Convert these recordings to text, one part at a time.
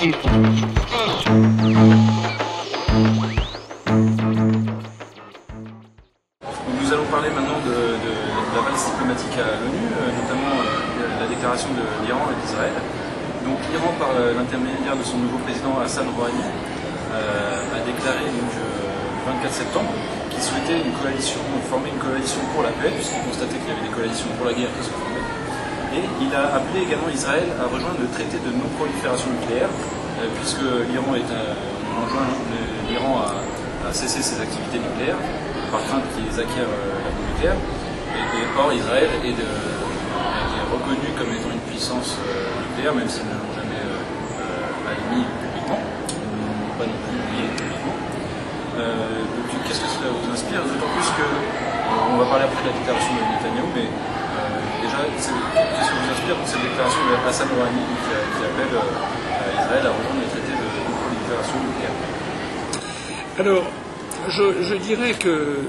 Nous allons parler maintenant de la balance diplomatique à l'ONU, notamment la déclaration de l'Iran et d'Israël. Donc l'Iran, par l'intermédiaire de son nouveau président Hassan Rouhani, a déclaré donc, le 24 septembre qu'il souhaitait former une coalition pour la paix, puisqu'il constatait qu'il y avait des coalitions pour la guerre qui se formaient. Et il a appelé également Israël à rejoindre le traité de non-prolifération nucléaire, puisque l'Iran enjoint l'Iran à cesser ses activités nucléaires, par crainte qu'ils acquièrent la bombe nucléaire. Or, Israël est reconnu comme étant une puissance nucléaire, même s'ils ne l'ont jamais admis publiquement, pas non plus oublié publiquement. Donc, qu'est-ce que cela vous inspire? D'autant plus que, on va parler après de la déclaration de Netanyahou, mais déjà, qu'est-ce que vous inspire pour cette déclaration de Hassan Rouhani qui appelle Israël à rejoindre les traités de non-prolifération nucléaire? Alors, je dirais que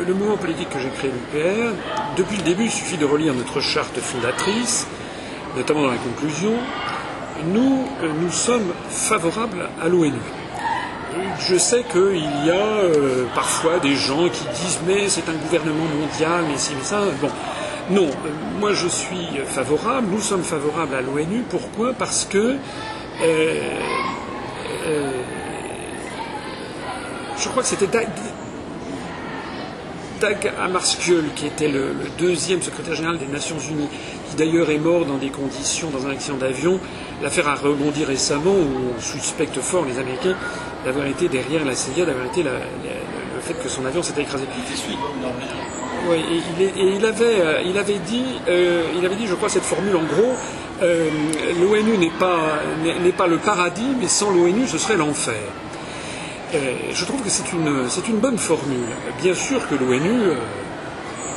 le mouvement politique que j'ai créé, l'UPR, depuis le début, il suffit de relire notre charte fondatrice, notamment dans la conclusion, nous sommes favorables à l'ONU. Je sais qu'il y a parfois des gens qui disent mais c'est un gouvernement mondial, mais si, mais ça. Bon, non, moi je suis favorable, nous sommes favorables à l'ONU. Pourquoi? Parce que je crois que c'était Dag Hammarskjöld, qui était le deuxième secrétaire général des Nations Unies, qui d'ailleurs est mort dans des conditions, dans un accident d'avion. L'affaire a rebondi récemment, où on suspecte fort les Américains d'avoir été derrière la CIA, d'avoir été le fait que son avion s'était écrasé. Oui, et il avait dit, je crois, cette formule en gros, l'ONU n'est pas le paradis, mais sans l'ONU, ce serait l'enfer. Je trouve que c'est une bonne formule. Bien sûr que l'ONU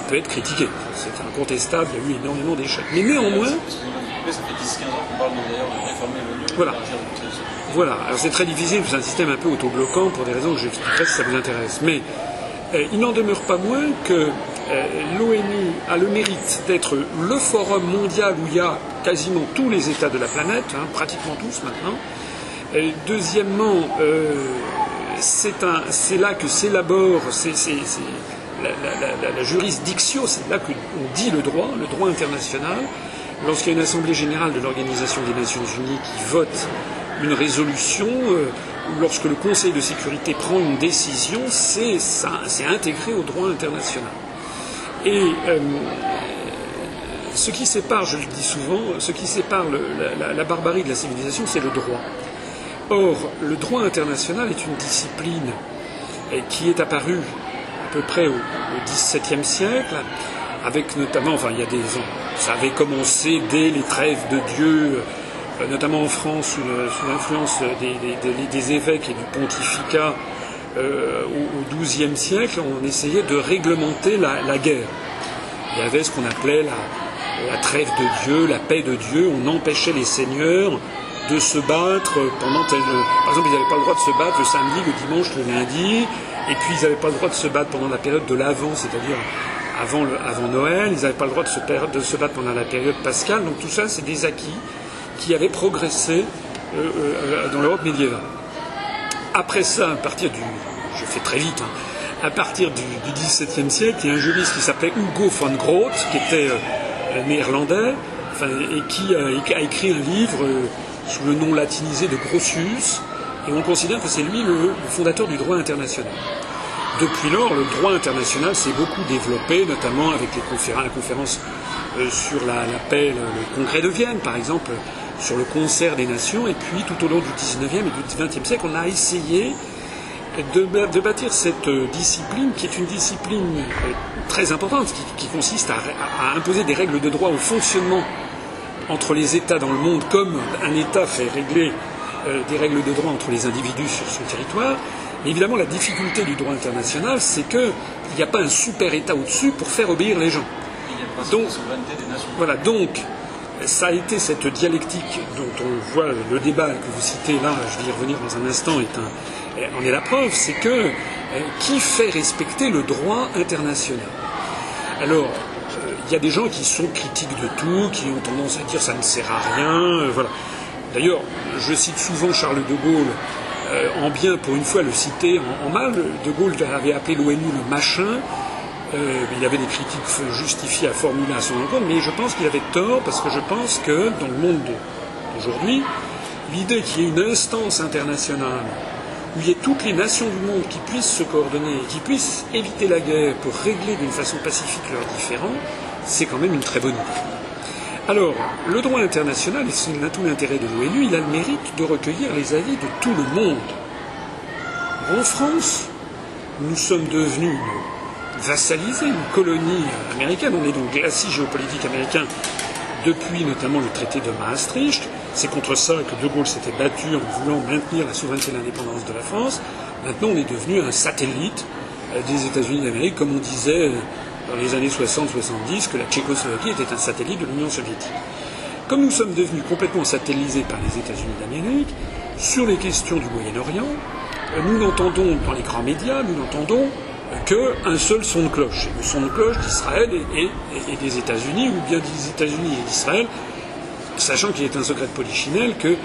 peut être critiquée. C'est incontestable, il y a eu énormément d'échecs. Mais néanmoins... Ça fait 10-15 ans qu'on parle d'ailleurs de réformer l'ONU. Voilà. Alors c'est très difficile, c'est un système un peu autobloquant pour des raisons que j'expliquerai si ça vous intéresse. Mais il n'en demeure pas moins que l'ONU a le mérite d'être le forum mondial où il y a quasiment tous les États de la planète, pratiquement tous maintenant. Deuxièmement, c'est là que s'élabore la jurisdiction, c'est là qu'on dit le droit international. Lorsqu'il y a une assemblée générale de l'Organisation des Nations Unies qui vote une résolution, ou lorsque le Conseil de sécurité prend une décision, c'est intégré au droit international. Et ce qui sépare, je le dis souvent, ce qui sépare la barbarie de la civilisation, c'est le droit. Or, le droit international est une discipline qui est apparue à peu près au XVIIe siècle, avec notamment, ça avait commencé dès les trêves de Dieu, notamment en France, sous l'influence des évêques et du pontificat au XIIe siècle, on essayait de réglementer la guerre. Il y avait ce qu'on appelait la trêve de Dieu, la paix de Dieu, on empêchait les seigneurs de se battre pendant par exemple, ils n'avaient pas le droit de se battre le samedi, le dimanche, le lundi, et puis ils n'avaient pas le droit de se battre pendant la période de l'Avent, c'est-à-dire avant Noël, ils n'avaient pas le droit de se battre pendant la période pascale. Donc tout ça, c'est des acquis qui avaient progressé dans l'Europe médiévale. Après ça, je fais très vite, à partir du XVIIe siècle, il y a un juriste qui s'appelait Hugo von Groth, qui était néerlandais, et qui a écrit un livre sous le nom latinisé de Grotius, et on considère que c'est lui le fondateur du droit international. Depuis lors, le droit international s'est beaucoup développé, notamment avec la conférence sur la paix, le congrès de Vienne, par exemple, sur le concert des nations, et puis tout au long du XIXe et du XXe siècle, on a essayé de bâtir cette discipline, qui est une discipline très importante, qui consiste à imposer des règles de droit au fonctionnement entre les États dans le monde, comme un État fait régler des règles de droit entre les individus sur son territoire. Mais évidemment, la difficulté du droit international, c'est qu'il n'y a pas un super État au-dessus pour faire obéir les gens. Donc, voilà, donc ça a été cette dialectique dont on voit le débat que vous citez là, je vais y revenir dans un instant, en est la preuve, c'est que qui fait respecter le droit international? Alors, il y a des gens qui sont critiques de tout, qui ont tendance à dire ça ne sert à rien, voilà. D'ailleurs, je cite souvent Charles de Gaulle, en bien pour une fois le citer en mal. De Gaulle avait appelé l'ONU le machin. Il avait des critiques justifiées à formuler à son encontre, mais je pense qu'il avait tort, parce que je pense que dans le monde d'aujourd'hui, l'idée qu'il y ait une instance internationale où il y ait toutes les nations du monde qui puissent se coordonner, qui puissent éviter la guerre pour régler d'une façon pacifique leurs différends, c'est quand même une très bonne idée. Alors, le droit international, et c'est tout l'intérêt de l'ONU, il a le mérite de recueillir les avis de tout le monde. En France, nous sommes devenus vassalisés, une colonie américaine, on est donc glacis géopolitique américain depuis notamment le traité de Maastricht. C'est contre ça que De Gaulle s'était battu en voulant maintenir la souveraineté et l'indépendance de la France. Maintenant, on est devenu un satellite des États-Unis d'Amérique, comme on disait dans les années 60-70 que la Tchécoslovaquie était un satellite de l'Union soviétique. Comme nous sommes devenus complètement satellisés par les États-Unis d'Amérique, sur les questions du Moyen-Orient, nous n'entendons dans les grands médias, nous n'entendons qu'un seul son de cloche. Le son de cloche d'Israël et des États-Unis, ou bien des États-Unis et d'Israël, sachant qu'il est un secret de polichinelle que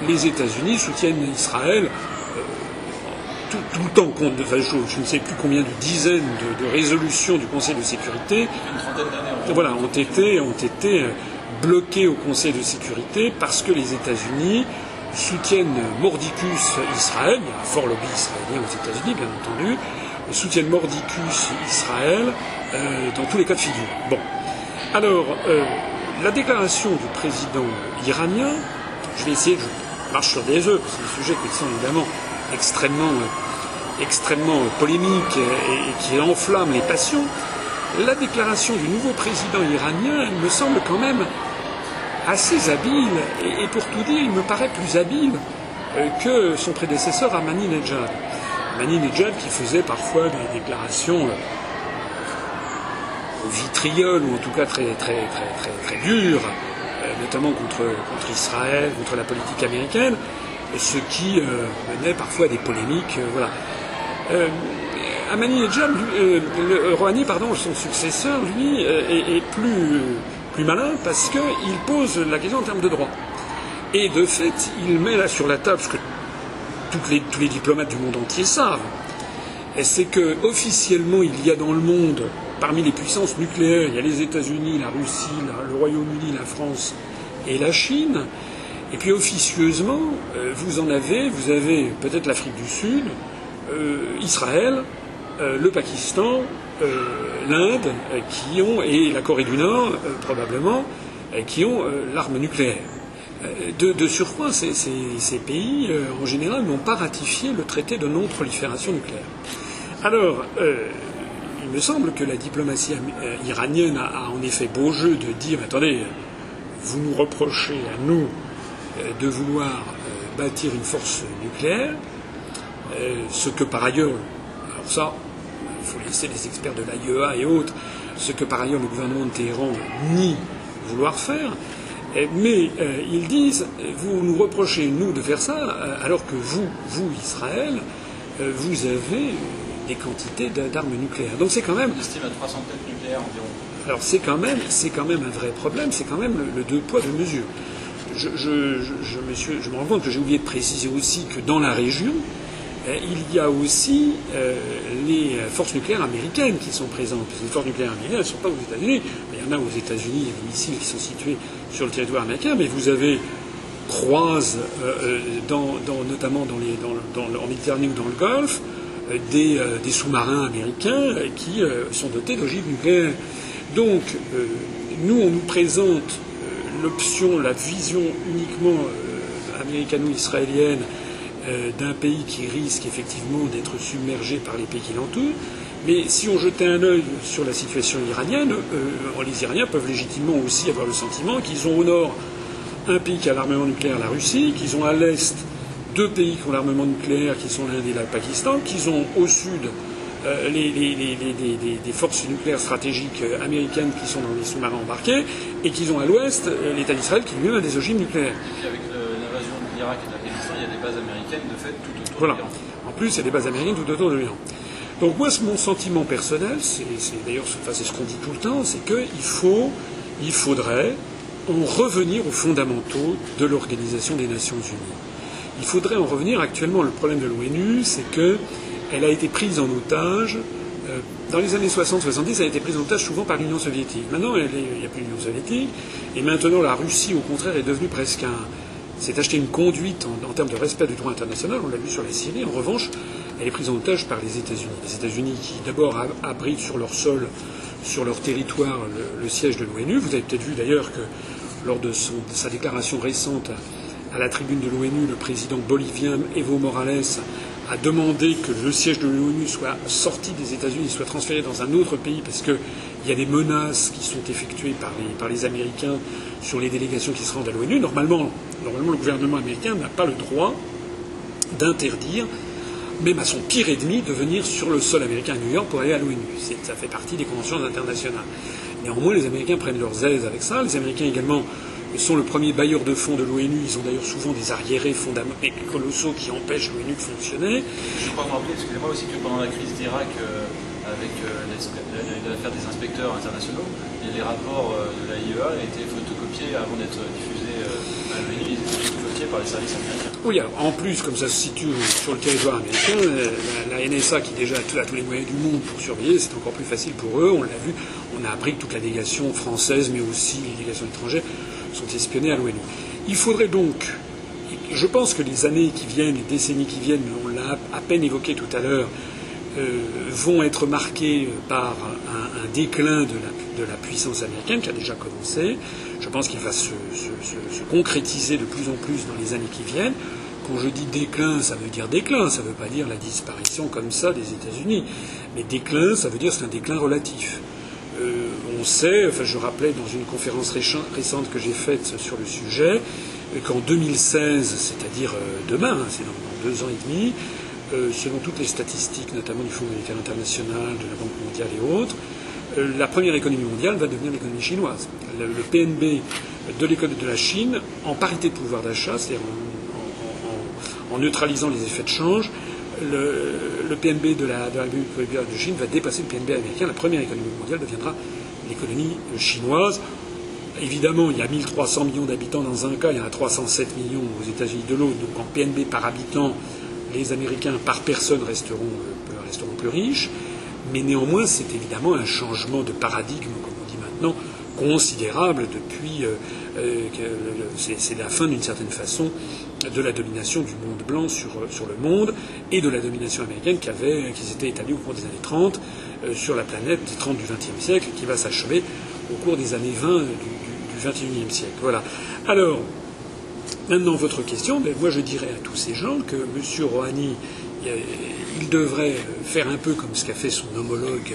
les États-Unis soutiennent Israël tout le temps. Je ne sais plus combien de dizaines de résolutions du Conseil de sécurité voilà, ont été bloquées au Conseil de sécurité parce que les États-Unis soutiennent mordicus Israël. Il y a un fort lobby israélien aux États-Unis, bien entendu. Soutiennent mordicus Israël dans tous les cas de figure. Bon. Alors, la déclaration du président iranien, je vais essayer, je marche sur des œufs, parce que c'est des sujets qui sont évidemment extrêmement polémiques et qui enflamment les passions. La déclaration du nouveau président iranien, elle me semble quand même assez habile, et pour tout dire, il me paraît plus habile que son prédécesseur Ahmadinejad. Ahmadinejad qui faisait parfois des déclarations vitrioles, ou en tout cas très dures, notamment contre Israël, contre la politique américaine, ce qui menait parfois à des polémiques. Voilà. Ahmadinejad, Rouhani, son successeur, lui, est plus malin parce qu'il pose la question en termes de droit. Et de fait, il met là sur la table ce que tous les diplomates du monde entier savent, c'est que officiellement il y a dans le monde, parmi les puissances nucléaires, il y a les États-Unis, la Russie, le Royaume-Uni, la France et la Chine. Et puis officieusement, vous avez peut-être l'Afrique du Sud, Israël, le Pakistan, l'Inde, et la Corée du Nord, probablement, qui ont l'arme nucléaire. De surcroît, ces pays, en général, n'ont pas ratifié le traité de non-prolifération nucléaire. Alors, il me semble que la diplomatie iranienne a en effet beau jeu de dire « Attendez, vous nous reprochez à nous de vouloir bâtir une force nucléaire, ce que par ailleurs, alors ça, il faut laisser les experts de l'AIEA et autres, ce que par ailleurs le gouvernement de Téhéran nie vouloir faire, mais ils disent, vous nous reprochez, nous, de faire ça, alors que vous, Israël, vous avez des quantités d'armes nucléaires. Donc c'est quand même... On estime à 300 têtes nucléaires environ. Alors c'est quand même un vrai problème, c'est quand même le deux poids, deux mesures. Je me rends compte que j'ai oublié de préciser aussi que dans la région, il y a aussi les forces nucléaires américaines qui sont présentes. Parce que les forces nucléaires américaines ne sont pas aux États-Unis. Il y en a aux États-Unis, il y a des missiles qui sont situés sur le territoire américain, mais vous avez croise, notamment en Méditerranée ou dans le Golfe, des sous-marins américains qui sont dotés d'ogives nucléaires. Donc, nous, on nous présente l'option, la vision uniquement américano-israélienne d'un pays qui risque effectivement d'être submergé par les pays qui l'entourent. Mais si on jetait un œil sur la situation iranienne, les Iraniens peuvent légitimement aussi avoir le sentiment qu'ils ont au nord un pays qui a l'armement nucléaire, la Russie, qu'ils ont à l'est deux pays qui ont l'armement nucléaire, qui sont l'Inde et le Pakistan, qu'ils ont au sud des forces nucléaires stratégiques américaines qui sont dans les sous-marins embarqués, et qu'ils ont à l'ouest l'État d'Israël qui lui-même a des ogives nucléaires. Et puis avec l'invasion de l'Irak et de l'Afghanistan, il y a des bases américaines de fait tout autour voilà. de l'Iran. En plus, il y a des bases américaines tout autour de l'Iran. Donc moi, mon sentiment personnel, c'est d'ailleurs c'est ce qu'on dit tout le temps, c'est qu'il faudrait, en revenir aux fondamentaux de l'Organisation des Nations Unies. Il faudrait en revenir. Actuellement, le problème de l'ONU, c'est qu'elle a été prise en otage. Dans les années 60-70, elle a été prise en otage souvent par l'Union soviétique. Maintenant, il n'y a plus l'Union soviétique. Et maintenant, la Russie, au contraire, est devenue presque s'est acheté une conduite en termes de respect du droit international. On l'a vu sur la Syrie. En revanche, elle est prise en otage par les États-Unis. Les États-Unis qui, d'abord, abritent sur leur sol, sur leur territoire, le siège de l'ONU. Vous avez peut-être vu d'ailleurs que lors de sa déclaration récente à la tribune de l'ONU, le président bolivien Evo Morales a demandé que le siège de l'ONU soit sorti des États-Unis, soit transféré dans un autre pays parce qu'il y a des menaces qui sont effectuées par les Américains sur les délégations qui se rendent à l'ONU. Normalement, le gouvernement américain n'a pas le droit d'interdire, même à son pire ennemi, de venir sur le sol américain à New York pour aller à l'ONU. Ça fait partie des conventions internationales. Néanmoins, les Américains prennent leurs aises avec ça. Les Américains également sont le premier bailleur de fonds de l'ONU. Ils ont d'ailleurs souvent des arriérés fondamentaux colossaux qui empêchent l'ONU de fonctionner. Je crois me rappeler, excusez-moi aussi, que pendant la crise d'Irak, avec l'affaire des inspecteurs internationaux, les rapports de la IEA étaient photocopiés avant d'être diffusés à l'ONU. Ils étaient photocopiés par les services américains. Oui, alors, en plus, comme ça se situe sur le territoire américain, la NSA, qui déjà a tous les moyens du monde pour surveiller, c'est encore plus facile pour eux. On l'a vu, on a appris que toute la délégation française, mais aussi les délégations étrangères, sont espionnés à l'ONU. Il faudrait donc, je pense que les années qui viennent, les décennies qui viennent, on l'a à peine évoqué tout à l'heure, vont être marquées par un déclin de la puissance américaine qui a déjà commencé. Je pense qu'il va se concrétiser de plus en plus dans les années qui viennent. Quand je dis déclin, ça veut dire déclin, ça ne veut pas dire la disparition comme ça des États-Unis. Mais déclin, ça veut dire c'est un déclin relatif. On sait, enfin je rappelais dans une conférence récente que j'ai faite sur le sujet, qu'en 2016, c'est-à-dire demain, c'est dans 2 ans et demi, selon toutes les statistiques, notamment du Fonds monétaire international, de la Banque mondiale et autres, la première économie mondiale va devenir l'économie chinoise. Le PNB de la Chine, en parité de pouvoir d'achat, c'est-à-dire en neutralisant les effets de change, le PNB de la République populaire de Chine va dépasser le PNB américain. La première économie mondiale deviendra l'économie chinoise. Évidemment, il y a 1300 millions d'habitants dans un cas, il y en a 307 millions aux États-Unis de l'autre. Donc en PNB par habitant, les Américains par personne resteront plus riches. Mais néanmoins, c'est évidemment un changement de paradigme, comme on dit maintenant, considérable depuis c'est la fin d'une certaine façon de la domination du monde blanc sur le monde et de la domination américaine qui s'était établie au cours des années 30 sur la planète, des 30 du XXe siècle, qui va s'achever au cours des années 20 du XXIe siècle. Voilà. Alors, maintenant, votre question, moi je dirais à tous ces gens que M. Rouhani, il devrait faire un peu comme ce qu'a fait son homologue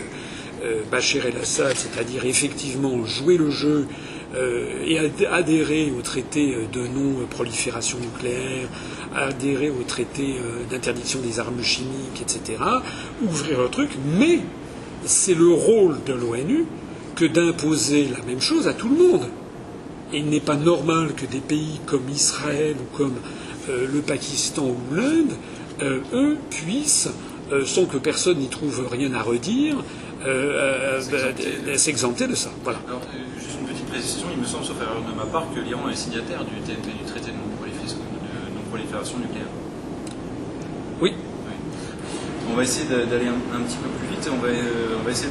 Bachar el-Assad, c'est-à-dire effectivement jouer le jeu et adhérer au traité de non-prolifération nucléaire, adhérer au traité d'interdiction des armes chimiques, etc., ouvrir le truc, mais c'est le rôle de l'ONU que d'imposer la même chose à tout le monde. Et il n'est pas normal que des pays comme Israël ou comme le Pakistan ou l'Inde, eux, puissent, sans que personne n'y trouve rien à redire, s'exempter de ça. Voilà. Alors, juste une petite précision, il me semble, sauf erreur de ma part, que l'Iran est signataire du TNP, du traité de non-prolifération nucléaire. Oui. On va essayer d'aller un petit peu plus vite. On va essayer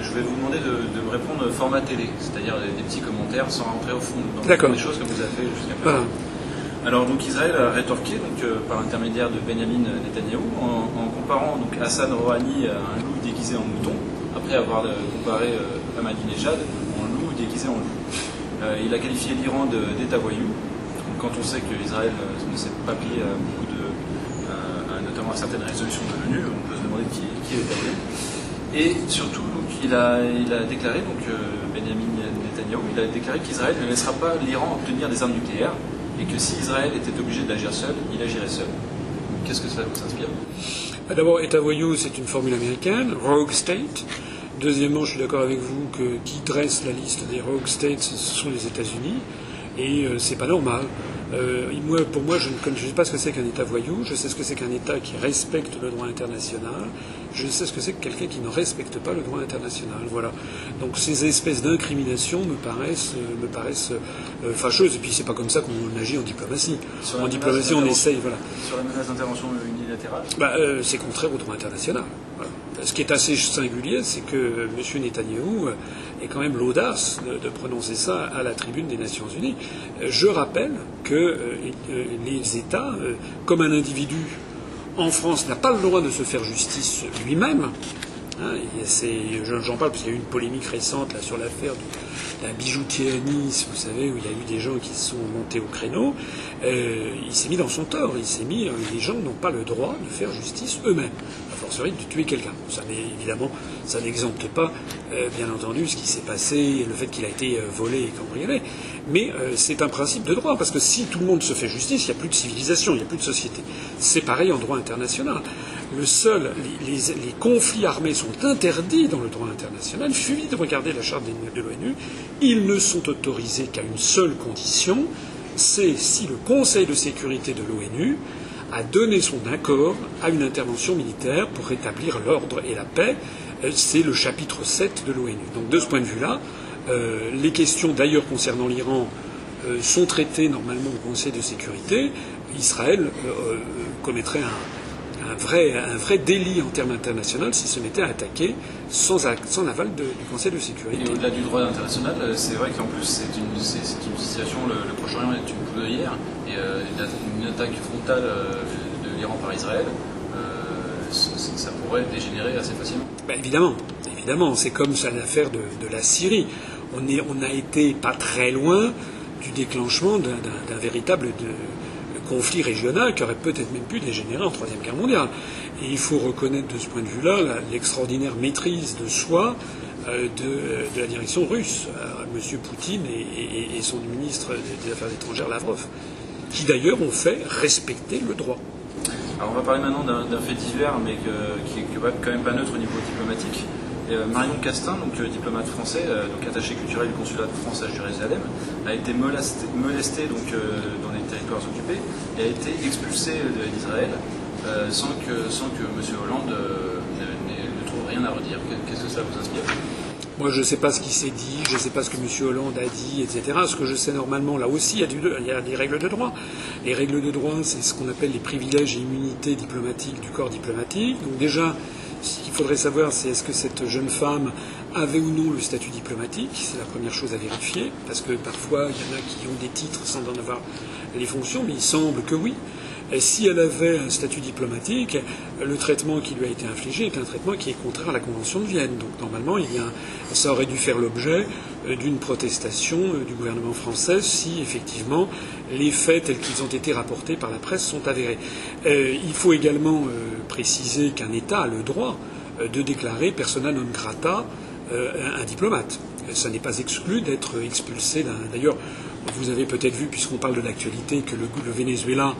je vais vous demander de me répondre format télé, c'est-à-dire des petits commentaires sans rentrer au fond dans les choses que vous avez fait jusqu'à présent. Voilà. Alors donc Israël a rétorqué par l'intermédiaire de Benjamin Netanyahou en comparant donc Hassan Rouhani à un loup déguisé en mouton, après avoir comparé Ahmadinejad en loup déguisé en loup. Il a qualifié l'Iran d'État voyou. Quand on sait que Israël ne s'est pas plié à beaucoup notamment à certaines résolutions de l'ONU, on peut se demander qui est l'État voyou. Et surtout, il a déclaré, Benjamin Netanyahou, il a déclaré qu'Israël ne laissera pas l'Iran obtenir des armes nucléaires et que si Israël était obligé d'agir seul, il agirait seul. Qu'est-ce que ça vous inspire ? D'abord, État voyou, c'est une formule américaine, rogue state. Deuxièmement, je suis d'accord avec vous que qui dresse la liste des rogue states, ce sont les États-Unis. Et c'est pas normal. Pour moi, je ne sais pas ce que c'est qu'un État voyou, je sais ce que c'est qu'un État qui respecte le droit international, je sais ce que c'est que quelqu'un qui ne respecte pas le droit international. Voilà. Donc ces espèces d'incriminations me paraissent fâcheuses. Et puis c'est pas comme ça qu'on agit en diplomatie. En diplomatie, on essaye. Voilà. Sur la menace d'intervention unilatérale. C'est contraire au droit international. Voilà. Ce qui est assez singulier, c'est que M. Netanyahou ait quand même l'audace de prononcer ça à la tribune des Nations Unies. Je rappelle que les États, comme un individu en France n'a pas le droit de se faire justice lui-même. J'en parle parce qu'il y a eu une polémique récente là, sur l'affaire d'un bijoutier à Nice, vous savez, où il y a eu des gens qui se sont montés au créneau. Il s'est mis dans son tort. Les gens n'ont pas le droit de faire justice eux-mêmes. A fortiori de tuer quelqu'un. Évidemment, ça n'exempte pas, bien entendu, ce qui s'est passé, le fait qu'il a été volé et cambriolé. Mais c'est un principe de droit, parce que si tout le monde se fait justice, il n'y a plus de civilisation, il n'y a plus de société. C'est pareil en droit international. Les conflits armés sont interdits dans le droit international. Il suffit de regarder la charte de l'ONU. Ils ne sont autorisés qu'à une seule condition, c'est si le Conseil de sécurité de l'ONU a donné son accord à une intervention militaire pour rétablir l'ordre et la paix. C'est le chapitre 7 de l'ONU. Donc de ce point de vue-là, les questions d'ailleurs concernant l'Iran sont traitées normalement au Conseil de sécurité. Israël commettrait un vrai délit en termes internationaux si se mettait à attaquer sans l'aval du Conseil de sécurité. Et au-delà du droit international, c'est vrai qu'en plus c'est une situation, le Proche-Orient est une poudre de hier, et une attaque frontale de l'Iran par Israël, ça pourrait dégénérer assez facilement. Évidemment, c'est comme ça l'affaire de la Syrie. On a été pas très loin du déclenchement d'un véritable conflit régional qui aurait peut-être même pu dégénérer en Troisième Guerre mondiale. Et il faut reconnaître de ce point de vue-là l'extraordinaire maîtrise de soi de la direction russe, M. Poutine et son ministre des Affaires étrangères Lavrov, qui d'ailleurs ont fait respecter le droit. Alors on va parler maintenant d'un fait divers, mais qui est quand même pas neutre au niveau diplomatique. Marion Castin, donc diplomate français, donc attaché culturel du consulat de France à Jérusalem, a été molestée donc, dans les territoires occupés et a été expulsée d'Israël sans que M. Hollande ne trouve rien à redire. Qu'est-ce que ça vous inspire ? Moi, je ne sais pas ce qui s'est dit, je ne sais pas ce que M. Hollande a dit, etc. Ce que je sais normalement, là aussi, il y a des règles de droit. Les règles de droit, c'est ce qu'on appelle les privilèges et immunités diplomatiques du corps diplomatique. Donc déjà, ce qu'il faudrait savoir, c'est est-ce que cette jeune femme avait ou non le statut diplomatique. C'est la première chose à vérifier, parce que parfois, il y en a qui ont des titres sans en avoir les fonctions, mais il semble que oui. Et si elle avait un statut diplomatique, le traitement qui lui a été infligé est un traitement qui est contraire à la Convention de Vienne. Donc normalement, ça aurait dû faire l'objet d'une protestation du gouvernement français si effectivement les faits tels qu'ils ont été rapportés par la presse sont avérés. Il faut également préciser qu'un État a le droit de déclarer persona non grata un diplomate. Ça n'est pas exclu d'être expulsé D'ailleurs, vous avez peut-être vu, puisqu'on parle de l'actualité, que le Venezuela,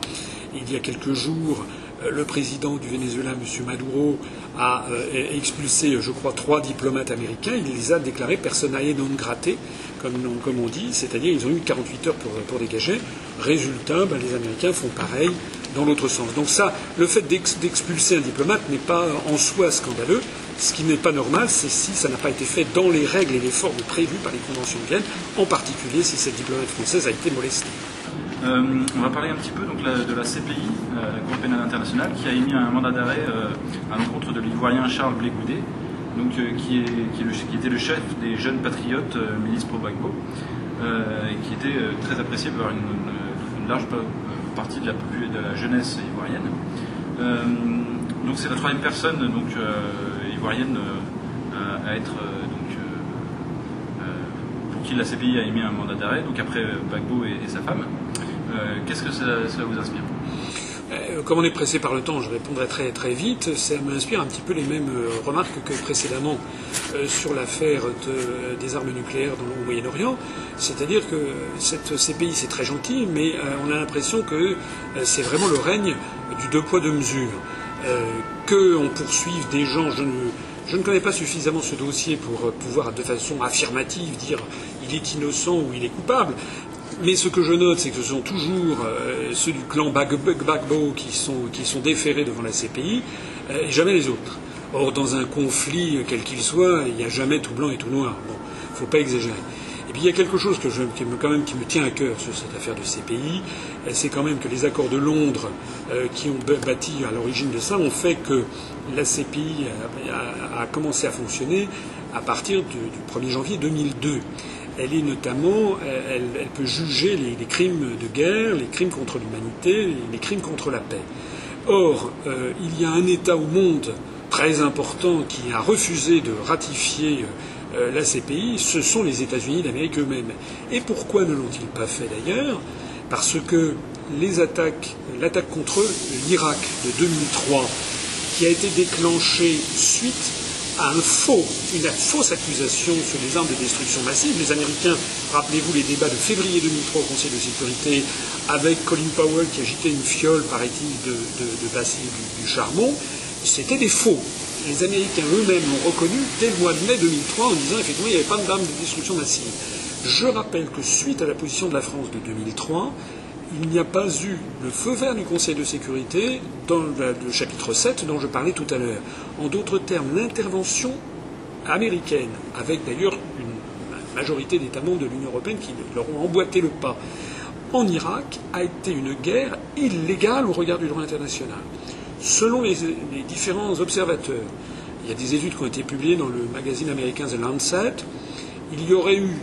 il y a quelques jours, le président du Venezuela, M. Maduro, a expulsé, je crois, 3 diplomates américains. Il les a déclarés personae non grata, comme on dit, c'est-à-dire ils ont eu 48 heures pour dégager. Résultat, les Américains font pareil dans l'autre sens. Donc ça, le fait d'expulser un diplomate n'est pas en soi scandaleux. Ce qui n'est pas normal, c'est si ça n'a pas été fait dans les règles et les formes prévues par les conventions de Vienne, en particulier si cette diplomate française a été molestée. On va parler un petit peu donc, de la CPI, la Cour pénale internationale, qui a émis un mandat d'arrêt à l'encontre de l'Ivoirien Charles Blé Goudé, donc, qui était le chef des jeunes patriotes milices pro-Gbagbo, et qui était très apprécié par une large partie de la jeunesse ivoirienne. Donc c'est la 3e personne donc, ivoirienne à être pour qui la CPI a émis un mandat d'arrêt, donc après Gbagbo et sa femme. Qu'est-ce que cela vous inspire ? Comme on est pressé par le temps, je répondrai très très vite. Ça m'inspire un petit peu les mêmes remarques que précédemment sur l'affaire des armes nucléaires au Moyen-Orient. C'est-à-dire que cette CPI, c'est très gentil, mais on a l'impression que c'est vraiment le règne du 2 poids 2 mesures. Qu'on poursuive des gens, je ne connais pas suffisamment ce dossier pour pouvoir de façon affirmative dire il est innocent ou il est coupable. Mais ce que je note, c'est que ce sont toujours ceux du clan Gbagbo qui sont déférés devant la CPI, et jamais les autres. Or, dans un conflit, quel qu'il soit, il n'y a jamais tout blanc et tout noir. Bon, il ne faut pas exagérer. Et puis il y a quelque chose qui me tient à cœur sur cette affaire de CPI, c'est quand même que les accords de Londres qui ont bâti à l'origine de ça ont fait que la CPI a commencé à fonctionner à partir du 1er janvier 2002. Elle est notamment, elle peut juger les crimes de guerre, les crimes contre l'humanité, les crimes contre la paix. Or, il y a un État au monde très important qui a refusé de ratifier la CPI, ce sont les États-Unis d'Amérique eux-mêmes. Et pourquoi ne l'ont-ils pas fait d'ailleurs? Parce que l'attaque contre l'Irak de 2003, qui a été déclenchée suite à une fausse accusation sur les armes de destruction massive. Les Américains, rappelez-vous les débats de février 2003 au Conseil de sécurité, avec Colin Powell qui agitait une fiole, paraît-il, de passer du charbon, c'était des faux. Les Américains eux-mêmes l'ont reconnu dès le mois de mai 2003 en disant effectivement il n'y avait pas d'armes de destruction massive. Je rappelle que suite à la position de la France de 2003, il n'y a pas eu le feu vert du Conseil de sécurité dans le chapitre 7 dont je parlais tout à l'heure. En d'autres termes, l'intervention américaine, avec d'ailleurs une majorité d'États membres de l'Union européenne qui leur ont emboîté le pas, en Irak, a été une guerre illégale au regard du droit international. Selon les différents observateurs, il y a des études qui ont été publiées dans le magazine américain The Lancet, il y aurait eu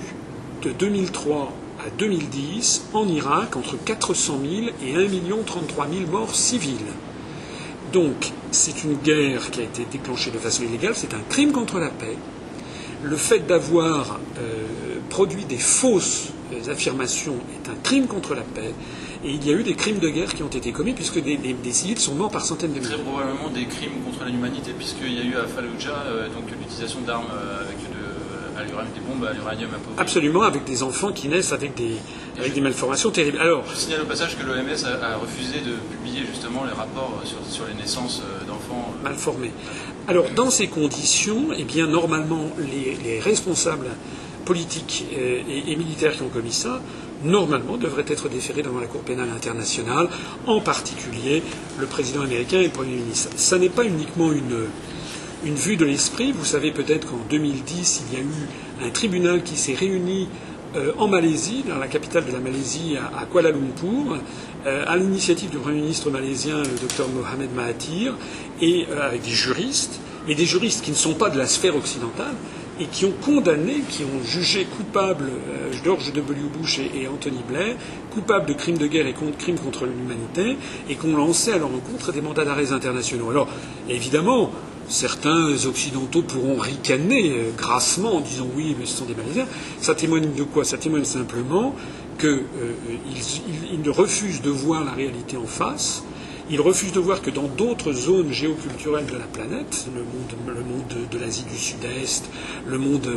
de 2003 à 2010 en Irak entre 400 000 et 1 033 000 morts civiles. Donc c'est une guerre qui a été déclenchée de façon illégale, c'est un crime contre la paix. Le fait d'avoir produit des fausses affirmations est un crime contre la paix. Et il y a eu des crimes de guerre qui ont été commis, puisque des civils sont morts par centaines de milliers. Très probablement des crimes contre l'humanité, puisqu'il y a eu à Fallujah donc l'utilisation d'armes avec des bombes à l'uranium appauvri. Absolument, avec des enfants qui naissent avec des malformations terribles. Alors, je signale au passage que l'OMS a refusé de publier justement les rapports sur les naissances d'enfants mal formés. Alors, dans ces conditions, eh bien, normalement, les responsables politiques et militaires qui ont commis ça, normalement, devraient être déférés devant la Cour pénale internationale, en particulier le président américain et le Premier ministre. Ça n'est pas uniquement une vue de l'esprit. Vous savez peut-être qu'en 2010, il y a eu un tribunal qui s'est réuni en Malaisie, dans la capitale de la Malaisie, à Kuala Lumpur, à l'initiative du Premier ministre malaisien, le Dr Mohamed Mahathir, et avec des juristes, mais des juristes qui ne sont pas de la sphère occidentale, et qui ont condamné, qui ont jugé coupables George W. Bush et Anthony Blair, coupables de crimes de guerre et crimes contre l'humanité, et qui ont lancé à leur encontre des mandats d'arrêt internationaux. Alors, évidemment, certains occidentaux pourront ricaner grassement en disant oui, mais ce sont des Malaisiens. Ça témoigne de quoi? Ça témoigne simplement qu'ils refusent de voir la réalité en face. Ils refusent de voir que dans d'autres zones géoculturelles de la planète, le monde de l'Asie du Sud-Est, le monde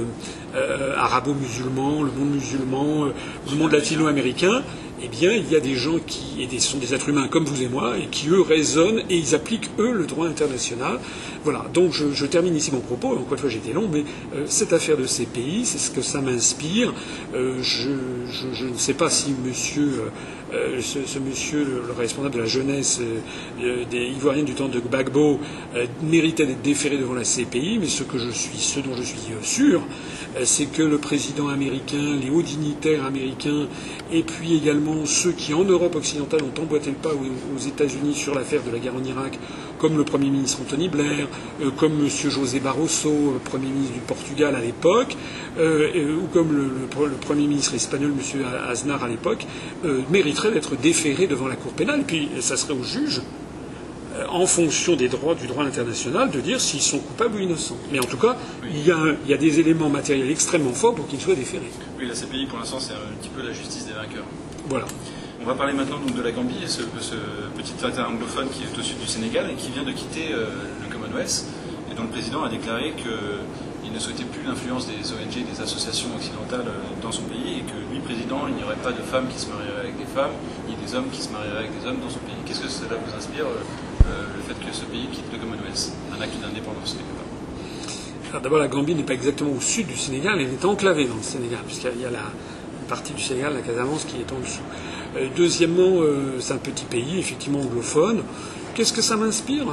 arabo-musulman, le monde musulman, le monde latino-américain, eh bien, il y a des gens ce sont des êtres humains comme vous et moi, et qui, eux, raisonnent et ils appliquent, eux, le droit international. Voilà. Donc, je termine ici mon propos. Encore une fois, j'ai été long, mais cette affaire de ces pays, c'est ce que ça m'inspire. Je ne sais pas si ce monsieur, le responsable de la jeunesse des Ivoiriens du temps de Gbagbo, méritait d'être déféré devant la CPI, mais ce dont je suis sûr, c'est que le président américain, les hauts dignitaires américains, et puis également ceux qui, en Europe occidentale, ont emboîté le pas aux États-Unis sur l'affaire de la guerre en Irak, comme le Premier ministre Anthony Blair, comme M. José Barroso, Premier ministre du Portugal à l'époque, ou comme le Premier ministre espagnol, M. Aznar à l'époque, mériteraient d'être déférés devant la Cour pénale. Et puis, ça serait aux juges, en fonction du droit international, de dire s'ils sont coupables ou innocents. Mais en tout cas, oui, il y a des éléments matériels extrêmement forts pour qu'ils soient déférés. Oui, la CPI, pour l'instant, c'est un petit peu la justice des vainqueurs. Voilà. On va parler maintenant donc de la Gambie et ce petit État anglophone qui est au sud du Sénégal et qui vient de quitter le Commonwealth et dont le président a déclaré qu'il ne souhaitait plus l'influence des ONG et des associations occidentales dans son pays et que lui, président, il n'y aurait pas de femmes qui se marieraient avec des femmes ni des hommes qui se marieraient avec des hommes dans son pays. Qu'est-ce que cela vous inspire, le fait que ce pays quitte le Commonwealth, un acte d'indépendance quelque part? Alors d'abord, la Gambie n'est pas exactement au sud du Sénégal, elle est enclavée dans le Sénégal, puisqu'il y a partie du Sénégal, la Casamance, qui est en dessous. Deuxièmement, c'est un petit pays, effectivement anglophone. Qu'est-ce que ça m'inspire ?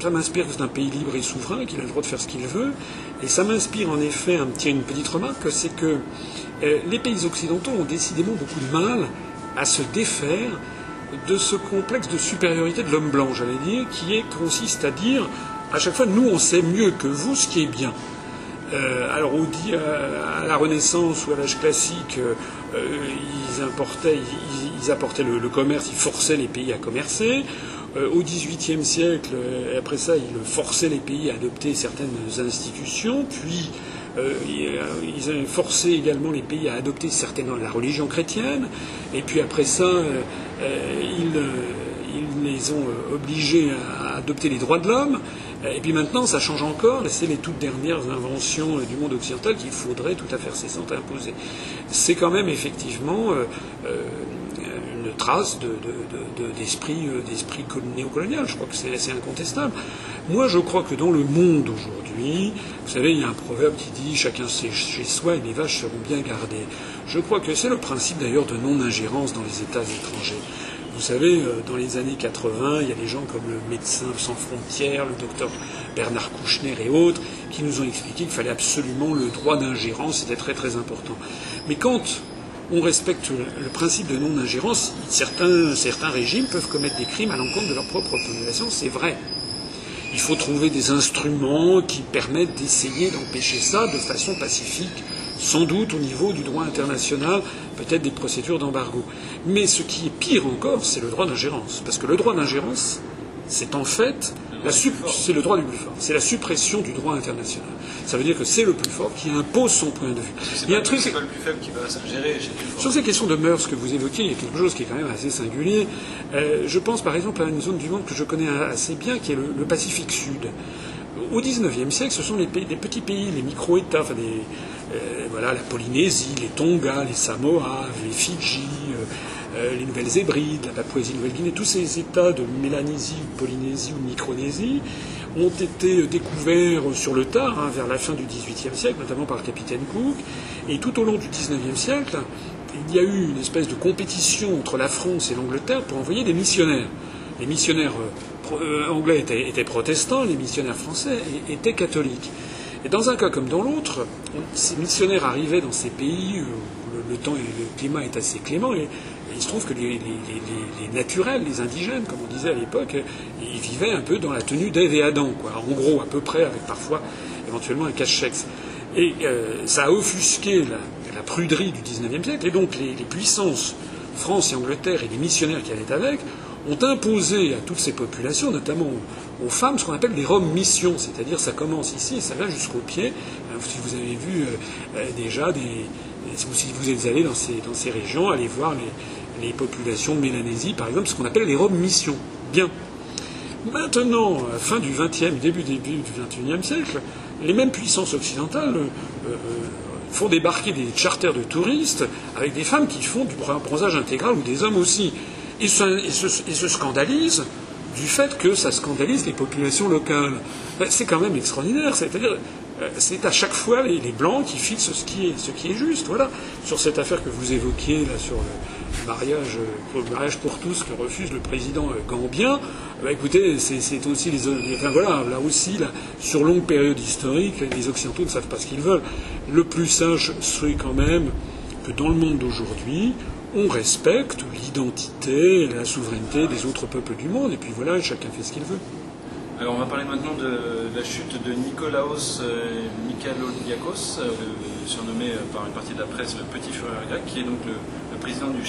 Ça m'inspire que c'est un pays libre et souverain, qu'il a le droit de faire ce qu'il veut. Et ça m'inspire en effet une petite remarque, c'est que les pays occidentaux ont décidément beaucoup de mal à se défaire de ce complexe de supériorité de l'homme blanc, j'allais dire, qui consiste à dire à chaque fois nous on sait mieux que vous ce qui est bien. Alors on dit à la Renaissance ou à l'âge classique, ils apportaient le commerce, ils forçaient les pays à commercer. Au XVIIIe siècle, après ça, ils forçaient les pays à adopter certaines institutions, puis ils ont forcé également les pays à adopter la religion chrétienne, et puis après ça, ils les ont obligés à adopter les droits de l'homme. Et puis maintenant, ça change encore, et c'est les toutes dernières inventions du monde occidental qu'il faudrait tout à fait cessantes imposer. C'est quand même effectivement une trace d'esprit néocolonial. Je crois que c'est incontestable. Moi, je crois que dans le monde aujourd'hui, vous savez, il y a un proverbe qui dit « chacun sait chez soi et les vaches seront bien gardées ». Je crois que c'est le principe d'ailleurs de non-ingérence dans les États étrangers. Vous savez, dans les années 80, il y a des gens comme le Médecins sans frontières, le docteur Bernard Kouchner et autres, qui nous ont expliqué qu'il fallait absolument le droit d'ingérence, c'était très très important. Mais quand on respecte le principe de non-ingérence, certains régimes peuvent commettre des crimes à l'encontre de leur propre population, c'est vrai. Il faut trouver des instruments qui permettent d'essayer d'empêcher ça de façon pacifique, sans doute au niveau du droit international, peut-être des procédures d'embargo. Mais ce qui est pire encore, c'est le droit d'ingérence. Parce que le droit d'ingérence, c'est en fait c'est le droit du plus fort. C'est la suppression du droit international. Ça veut dire que c'est le plus fort qui impose son point de vue. Il y a un truc, c'est pas le plus faible qui va s'ingérer chez le plus fort. Sur ces questions de mœurs que vous évoquez, il y a quelque chose qui est quand même assez singulier. Je pense par exemple à une zone du monde que je connais assez bien, qui est le Pacifique Sud. Au XIXe siècle, ce sont des petits pays, les micro-États, la Polynésie, les Tonga, les Samoa, les Fidji, les Nouvelles-Hébrides, la Papouasie-Nouvelle-Guinée, tous ces États de Mélanésie, de Polynésie ou de Micronésie ont été découverts sur le tard, vers la fin du XVIIIe siècle, notamment par le capitaine Cook. Et tout au long du XIXe siècle, il y a eu une espèce de compétition entre la France et l'Angleterre pour envoyer des missionnaires. Les missionnaires anglais étaient protestants, les missionnaires français étaient catholiques. Et dans un cas comme dans l'autre, ces missionnaires arrivaient dans ces pays où le temps et le climat est assez clément, et il se trouve que les naturels, les indigènes, comme on disait à l'époque, ils vivaient un peu dans la tenue d'Ève et Adam, quoi. En gros, à peu près, avec parfois éventuellement un cache-sexe. Et ça a offusqué la pruderie du XIXe siècle, et donc les puissances, France et Angleterre, et les missionnaires qui allaient avec, ont imposé à toutes ces populations, notamment aux femmes, ce qu'on appelle des robes mission, c'est-à-dire ça commence ici et ça va jusqu'aux pieds. Si vous avez vu déjà si vous êtes allé dans ces régions, allez voir les populations de Mélanésie, par exemple, ce qu'on appelle les robes mission. Bien. Maintenant, fin du XXe, début du XXIe siècle, les mêmes puissances occidentales font débarquer des charters de touristes avec des femmes qui font du bronzage intégral, ou des hommes aussi. Ils se scandalisent du fait que ça scandalise les populations locales. C'est quand même extraordinaire. C'est-à-dire, c'est à chaque fois les Blancs qui fixent ce qui est juste. Voilà. Sur cette affaire que vous évoquiez, là, sur le mariage pour tous que refuse le président gambien, écoutez, c'est aussi là aussi, sur longue période historique, les Occidentaux ne savent pas ce qu'ils veulent. Le plus sage serait quand même que dans le monde d'aujourd'hui, on respecte l'identité et la souveraineté des autres peuples du monde, et puis voilà, chacun fait ce qu'il veut. Alors on va parler maintenant de la chute de Nikolaos Mikaloliakos, surnommé par une partie de la presse le petit Führer grec, qui est donc le président du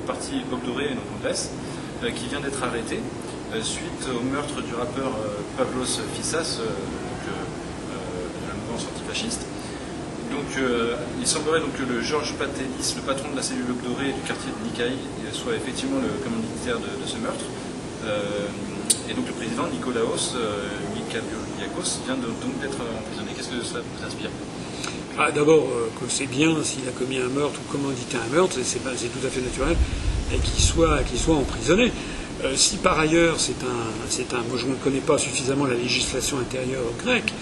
parti Bloc Doré, donc en Grèce, qui vient d'être arrêté suite au meurtre du rappeur Pavlos Fyssas, la mouvance antifasciste. Donc, il semblerait donc que le Georges Patelis, le patron de la cellule Bloc Doré du quartier de Nikaï, soit effectivement le commanditaire de ce meurtre. Et donc le président Nikolaos Mikaloliakos vient donc d'être emprisonné. Qu'est-ce que cela vous inspire ? D'abord, que c'est bien s'il a commis un meurtre ou commandité un meurtre, c'est tout à fait naturel qu'il soit emprisonné. Si par ailleurs moi je ne connais pas suffisamment la législation intérieure grecque,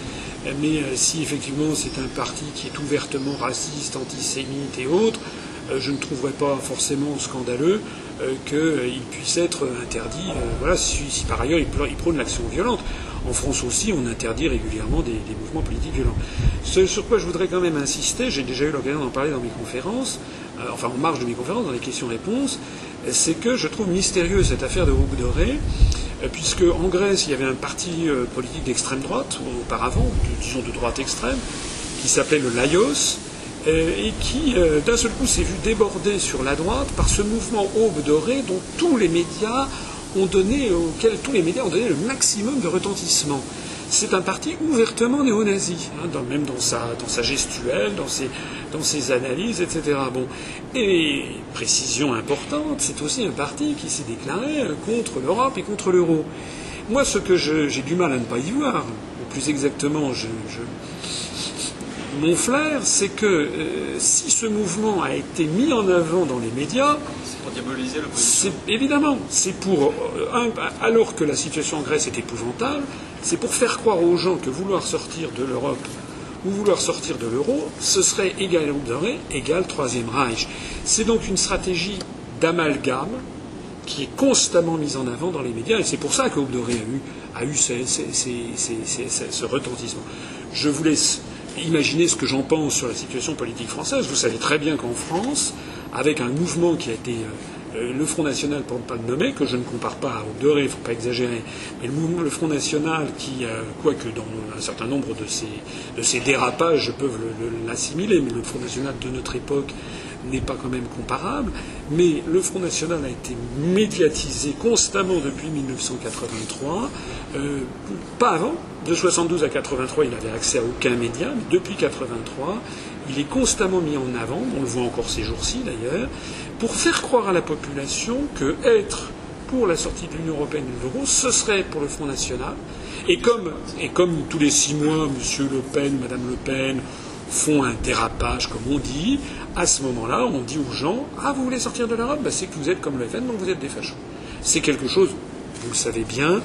mais si effectivement c'est un parti qui est ouvertement raciste, antisémite et autres, je ne trouverais pas forcément scandaleux qu'il puisse être interdit, voilà, si par ailleurs il prône l'action violente. En France aussi, on interdit régulièrement des mouvements politiques violents. Ce sur quoi je voudrais quand même insister, j'ai déjà eu l'occasion d'en parler dans mes conférences, enfin en marge de mes conférences, dans les questions-réponses, c'est que je trouve mystérieuse cette affaire de Groupe Doré, puisque en Grèce, il y avait un parti politique d'extrême droite, auparavant, disons de droite extrême, qui s'appelait le Laios, et qui, d'un seul coup, s'est vu déborder sur la droite par ce mouvement Aube Dorée dont tous les médias ont donné le maximum de retentissement. C'est un parti ouvertement néo-nazi, même dans sa gestuelle, dans ses analyses, etc. Bon. Et précision importante, c'est aussi un parti qui s'est déclaré contre l'Europe et contre l'euro. Moi, ce que j'ai du mal à ne pas y voir, ou plus exactement, mon flair, c'est que si ce mouvement a été mis en avant dans les médias, c'est pour diaboliser l'opposition. Évidemment, c'est pour alors que la situation en Grèce est épouvantable, c'est pour faire croire aux gens que vouloir sortir de l'Europe ou vouloir sortir de l'euro, ce serait égal Groupe Doré, égal Troisième Reich. C'est donc une stratégie d'amalgame qui est constamment mise en avant dans les médias, et c'est pour ça que Groupe Doré a eu ce retentissement. Je vous laisse imaginer ce que j'en pense sur la situation politique française. Vous savez très bien qu'en France, avec un mouvement qui a été le Front National, pour ne pas le nommer, que je ne compare pas à Groupe Doré, il ne faut pas exagérer, mais le Front National qui, quoique dans un certain nombre de ces dérapages peuvent l'assimiler, mais le Front National de notre époque n'est pas quand même comparable, mais le Front National a été médiatisé constamment depuis 1983, pas avant. De 72 à 83, il n'avait accès à aucun média, mais depuis 83, il est constamment mis en avant, on le voit encore ces jours-ci d'ailleurs, pour faire croire à la population que être pour la sortie de l'Union européenne et de l'euro, ce serait pour le Front National. Et comme tous les 6 mois, M. Le Pen, Mme Le Pen font un dérapage, comme on dit, à ce moment-là, on dit aux gens « Ah, vous voulez sortir de l'Europe ? C'est que vous êtes comme Le Pen, donc vous êtes des fachos. » C'est quelque chose, vous le savez bien,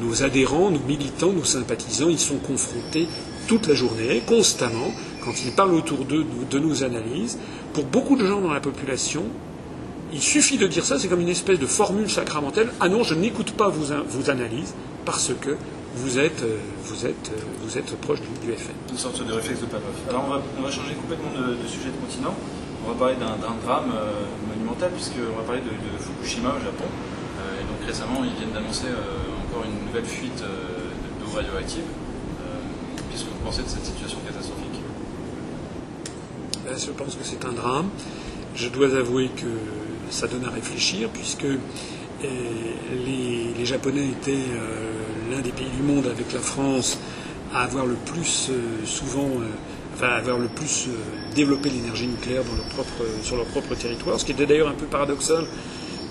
nos adhérents, nos militants, nos sympathisants, ils sont confrontés toute la journée, constamment, quand ils parlent autour d'eux de nos analyses. Pour beaucoup de gens dans la population, il suffit de dire ça, c'est comme une espèce de formule sacramentelle. Ah non, je n'écoute pas vos analyses parce que vous êtes proche du FN. Une sorte de réflexe de Pavlov. Alors on va changer complètement de sujet de continent. On va parler d'un drame monumental, puisqu'on va parler de Fukushima au Japon. Et donc récemment, ils viennent d'annoncer encore une nouvelle fuite d'eau radioactive. Qu'est-ce que vous pensez de cette situation catastrophique ? Je pense que c'est un drame. Je dois avouer que ça donne à réfléchir, puisque les Japonais étaient l'un des pays du monde, avec la France, à avoir le plus développé l'énergie nucléaire sur leur propre territoire, ce qui était d'ailleurs un peu paradoxal,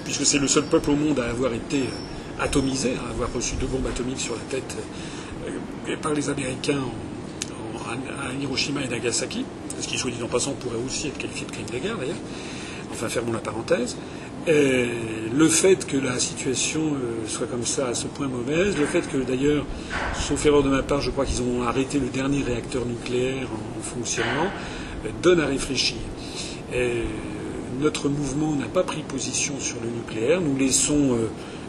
puisque c'est le seul peuple au monde à avoir été atomisé, à avoir reçu 2 bombes atomiques sur la tête par les Américains à Hiroshima et Nagasaki, ce qui, soit dit en passant, pourrait aussi être qualifié de crime de guerre d'ailleurs. Enfin, fermons la parenthèse. Le fait que la situation soit comme ça, à ce point mauvaise, le fait que d'ailleurs, sauf erreur de ma part, je crois qu'ils ont arrêté le dernier réacteur nucléaire en fonctionnement, donne à réfléchir. Notre mouvement n'a pas pris position sur le nucléaire. Nous laissons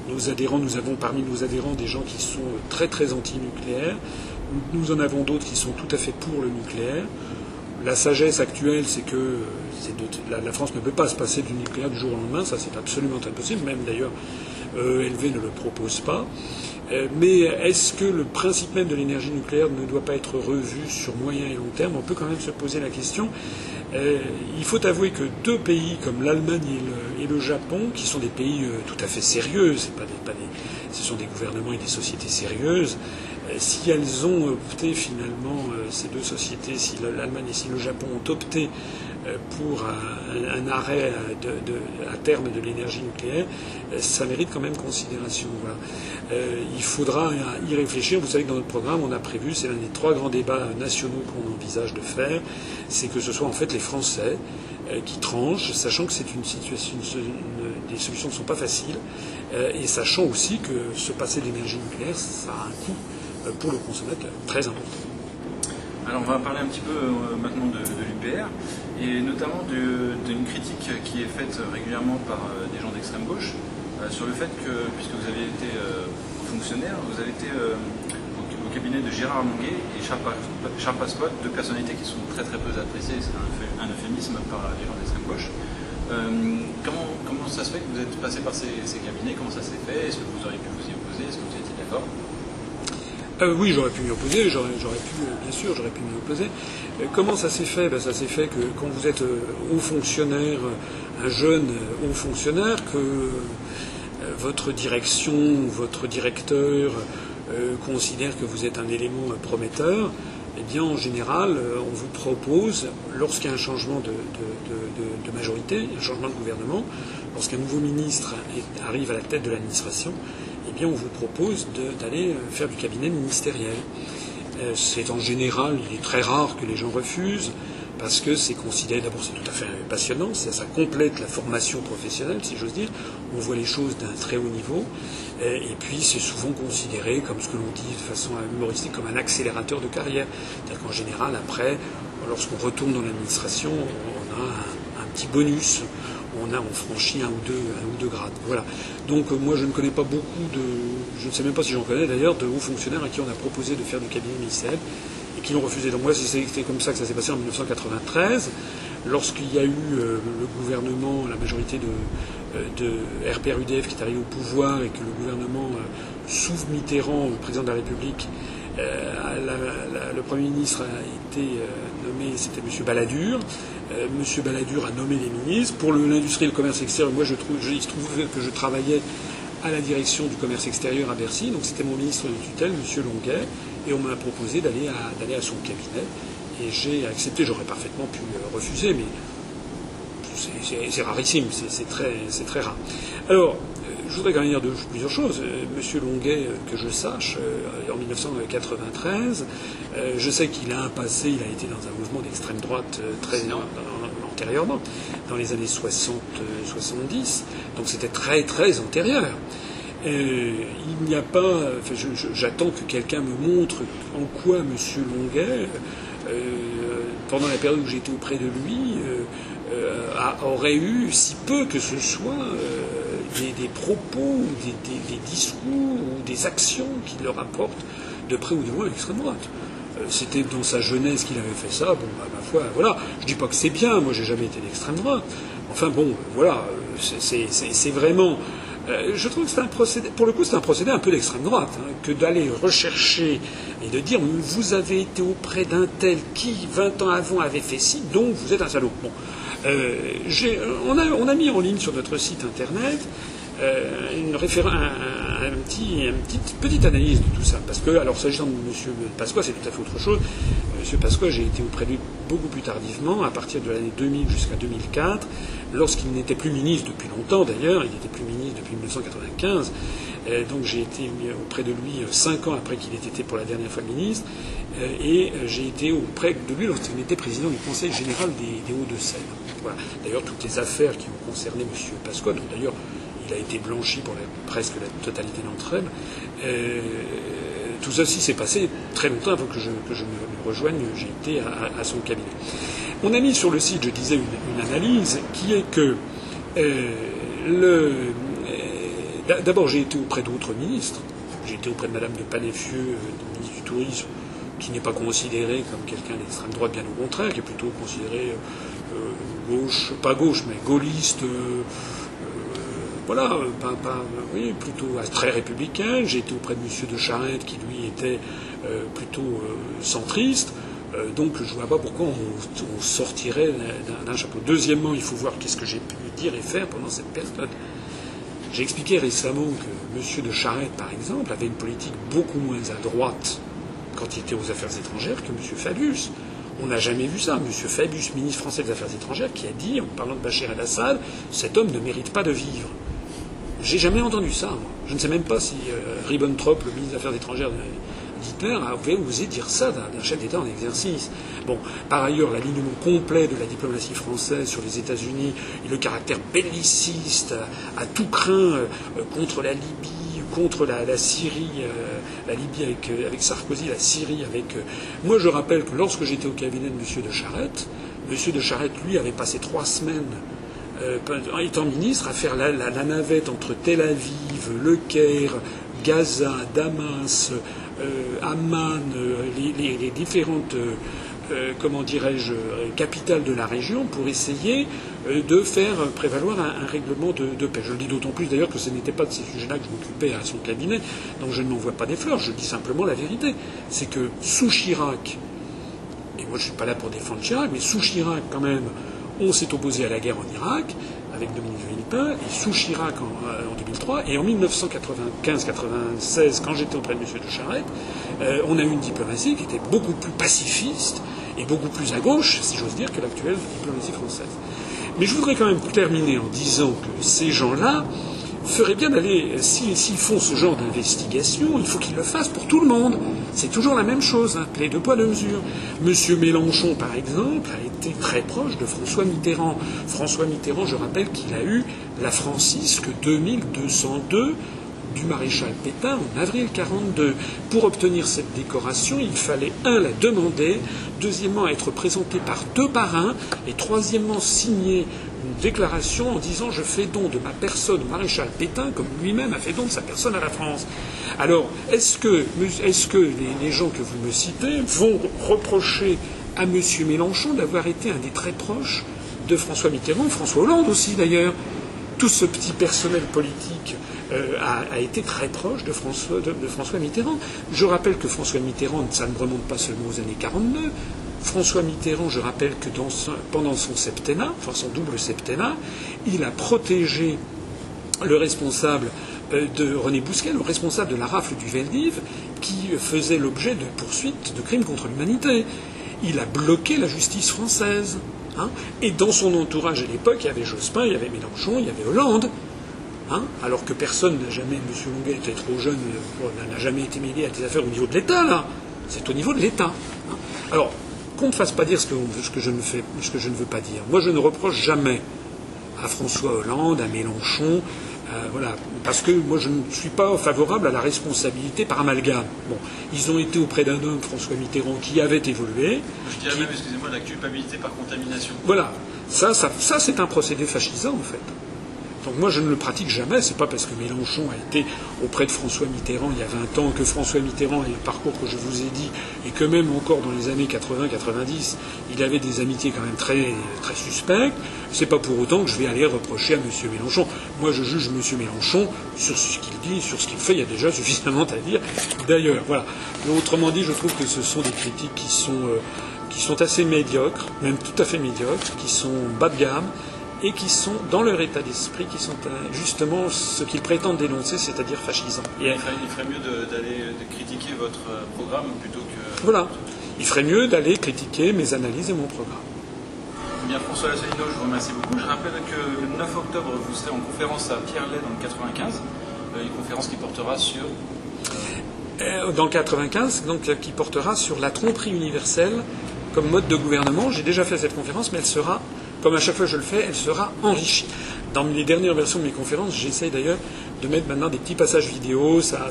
nos adhérents, nous avons parmi nos adhérents des gens qui sont très très anti-nucléaires. Nous en avons d'autres qui sont tout à fait pour le nucléaire. La sagesse actuelle, c'est que la France ne peut pas se passer du nucléaire du jour au lendemain, ça c'est absolument impossible, même d'ailleurs ELV ne le propose pas. Mais est-ce que le principe même de l'énergie nucléaire ne doit pas être revu sur moyen et long terme ? On peut quand même se poser la question. Il faut avouer que 2 pays comme l'Allemagne et le Japon, qui sont des pays tout à fait sérieux, ce sont des gouvernements et des sociétés sérieuses, si elles ont opté finalement, ces 2 sociétés, si l'Allemagne et si le Japon ont opté pour un arrêt à terme de l'énergie nucléaire, ça mérite quand même considération. Voilà. Il faudra y réfléchir. Vous savez que dans notre programme, on a prévu, c'est l'un des 3 grands débats nationaux qu'on envisage de faire, c'est que ce soit en fait les Français qui tranchent, sachant que c'est une situation, les solutions ne sont pas faciles, et sachant aussi que se passer de l'énergie nucléaire, ça a un coût pour le consommateur très important. Alors on va parler un petit peu maintenant de l'UPR. et notamment d'une critique qui est faite régulièrement par des gens d'extrême gauche sur le fait que, puisque vous avez été fonctionnaire, vous avez été au cabinet de Gérard Longuet et Charles Pasqua, deux personnalités qui sont très très peu appréciées, c'est un euphémisme par les gens d'extrême gauche. Comment ça se fait que vous êtes passé par ces cabinets? Comment ça s'est fait? Est-ce que vous auriez pu vous y opposer? Est-ce que vous étiez d'accord? Oui, j'aurais pu m'y opposer, bien sûr, j'aurais pu m'y opposer. Comment ça s'est fait? Ça s'est fait que quand vous êtes haut fonctionnaire, un jeune haut fonctionnaire, que votre direction, votre directeur considère que vous êtes un élément prometteur, eh bien, en général, on vous propose, lorsqu'il y a un changement de majorité, un changement de gouvernement, lorsqu'un nouveau ministre arrive à la tête de l'administration, eh bien, on vous propose d'aller faire du cabinet ministériel. C'est en général, il est très rare que les gens refusent, parce que c'est considéré, d'abord c'est tout à fait passionnant, ça complète la formation professionnelle, si j'ose dire, on voit les choses d'un très haut niveau, et puis c'est souvent considéré, comme ce que l'on dit de façon humoristique, comme un accélérateur de carrière. C'est-à-dire qu'en général, après, lorsqu'on retourne dans l'administration, on a un petit bonus, on franchit un ou deux grades. Voilà. Donc moi je ne connais pas beaucoup je ne sais même pas si j'en connais d'ailleurs, de hauts fonctionnaires à qui on a proposé de faire du cabinet ministériel et qui l'ont refusé. Donc moi c'était comme ça que ça s'est passé en 1993, lorsqu'il y a eu le gouvernement, la majorité de RPR-UDF qui est arrivé au pouvoir et que le gouvernement sous Mitterrand, le président de la République, le Premier ministre a été nommé, c'était M. Balladur. M. Balladur a nommé les ministres. Pour l'industrie et le commerce extérieur, moi il se trouve que je travaillais à la direction du commerce extérieur à Bercy, donc c'était mon ministre de tutelle, M. Longuet, et on m'a proposé d'aller à son cabinet. Et j'ai accepté, j'aurais parfaitement pu refuser, mais c'est rarissime, c'est très rare. Alors, je voudrais quand même dire plusieurs choses. Monsieur Longuet, que je sache, en 1993, je sais qu'il a été dans un mouvement d'extrême droite très antérieurement, dans les années 60-70, donc c'était très très antérieur. Il n'y a pas... j'attends que quelqu'un me montre en quoi monsieur Longuet, pendant la période où j'étais auprès de lui, aurait eu, si peu que ce soit, des propos, des discours ou des actions qui le rapportent de près ou de loin à l'extrême droite. C'était dans sa jeunesse qu'il avait fait ça, bon, ma foi, voilà. Je dis pas que c'est bien, moi j'ai jamais été d'extrême droite. Enfin bon, voilà, c'est vraiment... je trouve que c'est un procédé, pour le coup c'est un procédé un peu d'extrême droite, que d'aller rechercher et de dire vous avez été auprès d'un tel qui 20 ans avant avait fait ci, donc vous êtes un salaud. Bon. On a mis en ligne sur notre site internet une petite analyse de tout ça. Parce que, alors s'agissant de M. Pasqua, c'est tout à fait autre chose. M. Pasqua, j'ai été auprès de lui beaucoup plus tardivement, à partir de l'année 2000 jusqu'à 2004, lorsqu'il n'était plus ministre depuis longtemps d'ailleurs, il n'était plus ministre depuis 1995. Donc j'ai été auprès de lui 5 ans après qu'il ait été pour la dernière fois ministre, et j'ai été auprès de lui lorsqu'il était président du Conseil général des Hauts-de-Seine. Voilà. D'ailleurs, toutes les affaires qui ont concerné M. Pasqua, dont d'ailleurs il a été blanchi pour presque la totalité d'entre elles, tout ceci s'est passé très longtemps avant que je me rejoigne, j'ai été à son cabinet. On a mis sur le site, je disais, une analyse qui est que d'abord j'ai été auprès d'autres ministres. J'ai été auprès de Madame de Panéfieux, ministre du Tourisme, qui n'est pas considérée comme quelqu'un d'extrême droite, bien au contraire, qui est plutôt considéré gauche, pas gauche, mais gaulliste, voilà, oui, plutôt très républicain. J'ai été auprès de M. de Charette, qui lui était plutôt centriste. Donc je ne vois pas pourquoi on sortirait d'un chapeau. Deuxièmement, il faut voir qu'est-ce que j'ai pu dire et faire pendant cette période. J'ai expliqué récemment que M. de Charette, par exemple, avait une politique beaucoup moins à droite quand il était aux Affaires étrangères que M. Fabius. On n'a jamais vu ça. M. Fabius, ministre français des Affaires étrangères, qui a dit, en parlant de Bachar el-Assad, cet homme ne mérite pas de vivre. J'ai jamais entendu ça, moi. Je ne sais même pas si Ribbentrop, le ministre des Affaires étrangères d'Hitler, avait osé dire ça d'un chef d'État en exercice. Bon, par ailleurs, l'alignement complet de la diplomatie française sur les États-Unis et le caractère belliciste à tout craint contre la Libye, contre la Syrie, la Libye avec Sarkozy, la Syrie avec... Moi, je rappelle que lorsque j'étais au cabinet de M. de Charette, M. de Charette, lui, avait passé 3 semaines, étant ministre, à faire la navette entre Tel Aviv, Le Caire, Gaza, Damas, Amman, les différentes comment dirais-je, capitale de la région pour essayer de faire prévaloir un règlement de paix. Je le dis d'autant plus d'ailleurs que ce n'était pas de ces sujets-là que je m'occupais à son cabinet, donc je ne m'envoie pas des fleurs, je dis simplement la vérité. C'est que sous Chirac, et moi je ne suis pas là pour défendre Chirac, mais sous Chirac quand même, on s'est opposé à la guerre en Irak avec Dominique Villepin, et sous Chirac en 2003, et en 1995-96, quand j'étais auprès de M. de Charette, on a eu une diplomatie qui était beaucoup plus pacifiste et beaucoup plus à gauche, si j'ose dire, que l'actuelle diplomatie française. Mais je voudrais quand même terminer en disant que ces gens-là feraient bien d'aller, s'ils font ce genre d'investigation, il faut qu'ils le fassent pour tout le monde. C'est toujours la même chose, hein, les deux poids, deux mesures. Monsieur Mélenchon, par exemple, a été très proche de François Mitterrand. François Mitterrand, je rappelle qu'il a eu la Francisque 2202 du maréchal Pétain en avril 1942. Pour obtenir cette décoration, il fallait, la demander, deuxièmement, être présenté par 2 parrains, et troisièmement, signer une déclaration en disant « Je fais don de ma personne au maréchal Pétain, comme lui-même a fait don de sa personne à la France ». Alors, est-ce que les gens que vous me citez vont reprocher à M. Mélenchon d'avoir été un des très proches de François Mitterrand, François Hollande aussi d'ailleurs? Tout ce petit personnel politique a été très proche de François Mitterrand. Je rappelle que François Mitterrand, ça ne remonte pas seulement aux années 1942. François Mitterrand, je rappelle que pendant son septennat, enfin son double septennat, il a protégé le responsable de René Bousquet, le responsable de la rafle du Veldiv, qui faisait l'objet de poursuites de crimes contre l'humanité. Il a bloqué la justice française. Hein, et dans son entourage à l'époque, il y avait Jospin, il y avait Mélenchon, il y avait Hollande. Hein, alors que personne n'a jamais, M. Longuet était trop jeune, n'a jamais été mêlé à des affaires au niveau de l'État, là. C'est au niveau de l'État. Hein. Alors, qu'on ne fasse pas dire ce que je ne veux pas dire. Moi, je ne reproche jamais à François Hollande, à Mélenchon, voilà, parce que moi, je ne suis pas favorable à la responsabilité par amalgame. Bon, ils ont été auprès d'un homme, François Mitterrand, qui avait évolué. Je dirais même, excusez-moi, la culpabilité par contamination. Voilà. Ça c'est un procédé fascisant, en fait. Donc moi, je ne le pratique jamais. C'est pas parce que Mélenchon a été auprès de François Mitterrand il y a 20 ans que François Mitterrand a le parcours que je vous ai dit, et que même encore dans les années 80-90, il avait des amitiés quand même très, très suspectes. C'est pas pour autant que je vais aller reprocher à M. Mélenchon. Moi, je juge M. Mélenchon sur ce qu'il dit, sur ce qu'il fait. Il y a déjà suffisamment à dire. D'ailleurs, voilà. Autrement dit, je trouve que ce sont des critiques qui sont assez médiocres, même tout à fait médiocres, qui sont bas de gamme, et qui sont, dans leur état d'esprit, qui sont justement ce qu'ils prétendent dénoncer, c'est-à-dire fascisants. Il ferait mieux d'aller critiquer votre programme plutôt que... Voilà. Il ferait mieux d'aller critiquer mes analyses et mon programme. Bien, François Asselineau, je vous remercie beaucoup. Je rappelle que le 9 octobre, vous serez en conférence à Pierre-Laye dans le 95, une conférence qui portera sur... Dans le 95, donc, qui portera sur la tromperie universelle comme mode de gouvernement. J'ai déjà fait cette conférence, mais elle sera... Comme à chaque fois que je le fais, elle sera enrichie. Dans les dernières versions de mes conférences, j'essaye d'ailleurs de mettre maintenant des petits passages vidéo. Ça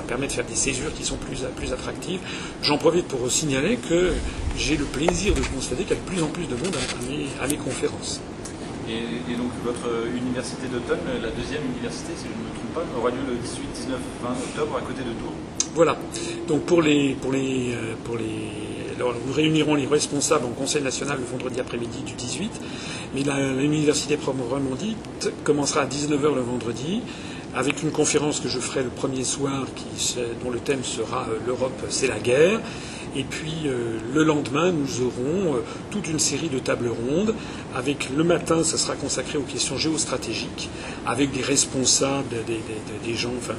permet de faire des césures qui sont plus attractives. J'en profite pour vous signaler que j'ai le plaisir de constater qu'il y a de plus en plus de monde à mes conférences. Et donc votre université d'automne, la deuxième université, si je ne me trompe pas, aura lieu le 18, 19, 20 octobre à côté de Tours. Voilà. Donc alors, nous réunirons les responsables en Conseil national le vendredi après-midi du 18, mais l'université proprement dite commencera à 19h le vendredi, avec une conférence que je ferai le premier soir dont le thème sera « L'Europe, c'est la guerre ». Et puis le lendemain, nous aurons toute une série de tables rondes. Avec le matin, ça sera consacré aux questions géostratégiques, avec des responsables, des gens, enfin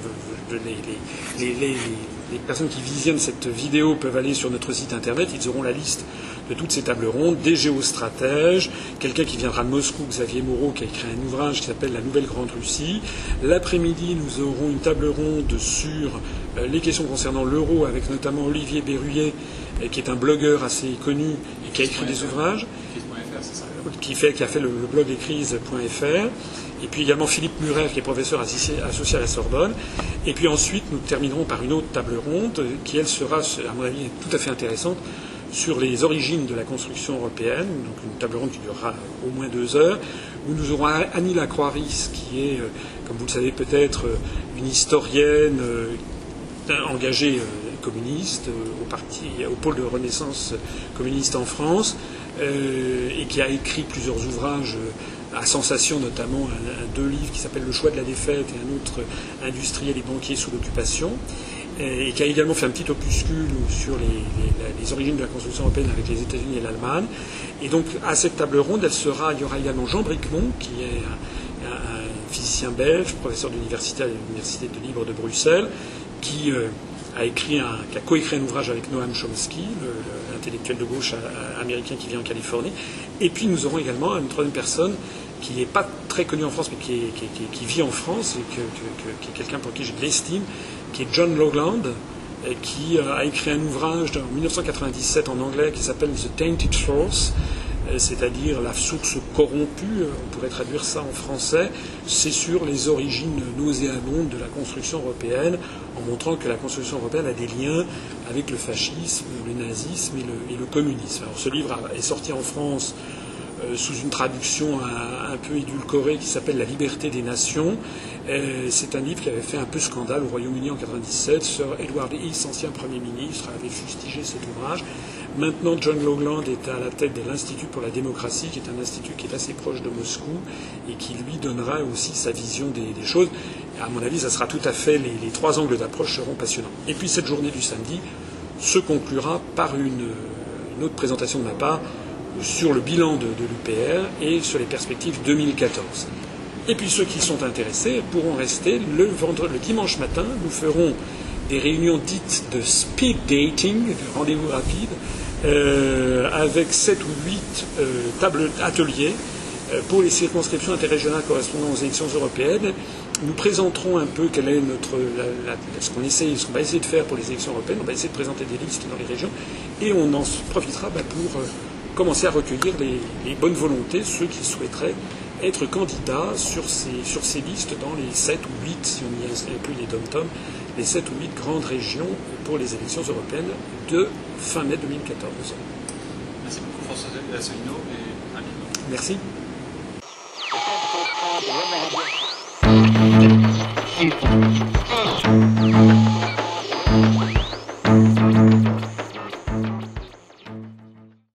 les personnes qui visionnent cette vidéo peuvent aller sur notre site internet. Ils auront la liste de toutes ces tables rondes, des géostratèges, quelqu'un qui viendra de Moscou, Xavier Moreau, qui a écrit un ouvrage qui s'appelle La Nouvelle Grande Russie. L'après-midi, nous aurons une table ronde sur les questions concernant l'euro, avec notamment Olivier Berruyer, qui est un blogueur assez connu et qui a écrit des ouvrages, qui a fait le blog écrise.fr. Et puis également Philippe Murer, qui est professeur associé à la Sorbonne. Et puis ensuite, nous terminerons par une autre table ronde, qui elle sera, à mon avis, tout à fait intéressante, sur les origines de la construction européenne, donc une table ronde qui durera au moins 2 heures, où nous aurons Annie Lacroix-Ries, qui est, comme vous le savez peut-être, une historienne engagée communiste au pôle de renaissance communiste en France, et qui a écrit plusieurs ouvrages à sensation, notamment 2 livres qui s'appellent Le choix de la défaite et un autre Industriels et banquiers sous l'occupation, et qui a également fait un petit opuscule sur les origines de la construction européenne avec les États-Unis et l'Allemagne. Et donc à cette table ronde, il y aura également Jean Bricmont, qui est un physicien belge, professeur d'université à l'Université de Libre de Bruxelles, qui a coécrit un ouvrage avec Noam Chomsky, l'intellectuel de gauche américain qui vit en Californie. Et puis nous aurons également une troisième personne qui n'est pas très connue en France, mais qui vit en France, et qui est quelqu'un pour qui j'ai de l'estime, qui est John Logland, qui a écrit un ouvrage en 1997 en anglais qui s'appelle The Tainted Source, c'est-à-dire la source corrompue, on pourrait traduire ça en français. C'est sur les origines nauséabondes de la construction européenne, en montrant que la construction européenne a des liens avec le fascisme, le nazisme et le communisme. Alors ce livre est sorti en France sous une traduction un peu édulcorée qui s'appelle La liberté des nations. C'est un livre qui avait fait un peu scandale au Royaume-Uni en 1997. Sir Edward Heath, ancien Premier ministre, avait fustigé cet ouvrage. Maintenant, John Logland est à la tête de l'Institut pour la démocratie, qui est un institut qui est assez proche de Moscou et qui lui donnera aussi sa vision des choses. À mon avis, ça sera tout à fait, les 3 angles d'approche seront passionnants. Et puis cette journée du samedi se conclura par une autre présentation de ma part sur le bilan de l'UPR et sur les perspectives 2014. Et puis ceux qui sont intéressés pourront rester le dimanche matin. Nous ferons des réunions dites de speed dating, de rendez-vous rapides, avec 7 ou 8 ateliers pour les circonscriptions interrégionales correspondant aux élections européennes. Nous présenterons un peu quel est ce qu'on va essayer de faire pour les élections européennes. On va essayer de présenter des listes dans les régions et on en profitera pour commencer à recueillir les bonnes volontés, ceux qui souhaiteraient être candidats sur ces listes dans les 7 ou 8, si on y inclut les dom-tom, les 7 ou 8 grandes régions pour les élections européennes de fin mai 2014. Merci beaucoup François Asselineau et à bientôt. Merci.